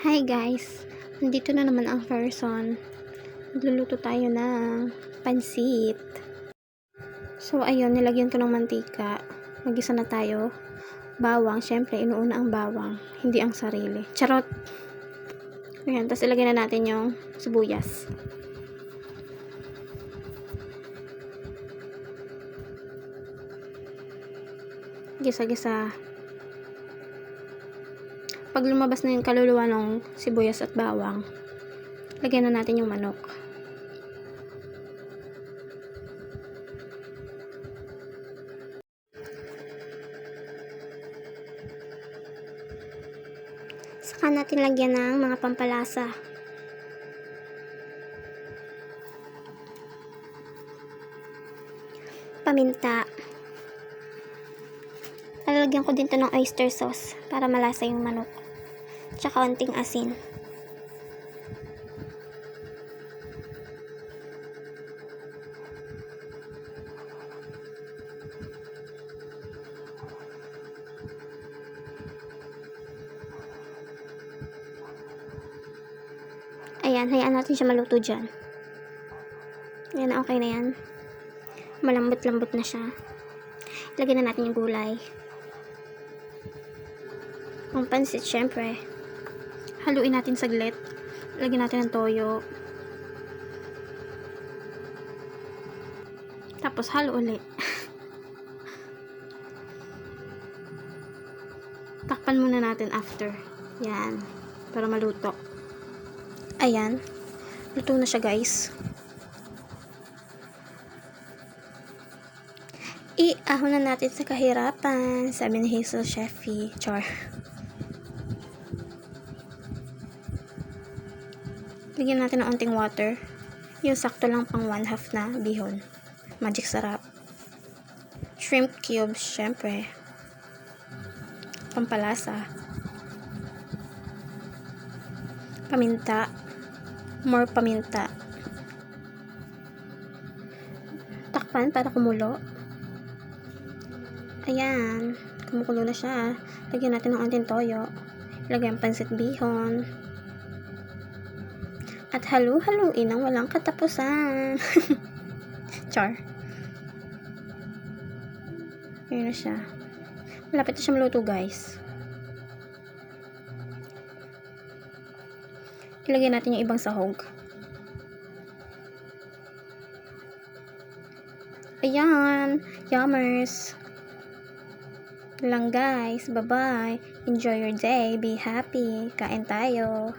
Hi guys! Nandito na naman ang person. Magluluto tayo ng pansit. So ayun, nilagyan ko ng mantika. Magisa na tayo. Bawang, syempre inuuna ang bawang, hindi ang sarili. Charot! Ayan, tapos ilagay na natin yung sibuyas. Gisa-gisa. Pag lumabas na yung kaluluwa ng sibuyas at bawang, lagyan na natin yung manok. Saka natin lagyan ng mga pampalasa. Paminta. Lalagyan ko din to ng oyster sauce para malasa yung manok. Tsaka konting asin. Ayan, hayaan natin siya maluto dyan. Ayan, okay na yan. Malambot-lambot na siya. Lagyan na natin yung gulay. Ang pansit, syempre. Haluin natin saglit. Lagyan natin ng toyo. Tapos halo ulit. Takpan muna natin after. Yan. Para maluto. Ayan. Luto na siya, guys. Iahon na natin sa kahirapan. Sabi ni Hazel Sheffy. Char. Lagyan natin ng onting water. Yung sakto lang pang 1/2 na bihon. Magic sarap. Shrimp cubes, syempre. Pampalasa. Paminta. More paminta. Takpan para kumulo. Ayan. Kumukulo na siya. Lagyan natin ng onting toyo. Lagyan pansit bihon. At halu-haluin ng walang katapusan. Char. Ayan na siya. Malapit na siya maluto, guys. Ilagay natin yung ibang sahog. Ayan. Yummers. Lang, guys. Bye-bye. Enjoy your day. Be happy. Kain tayo.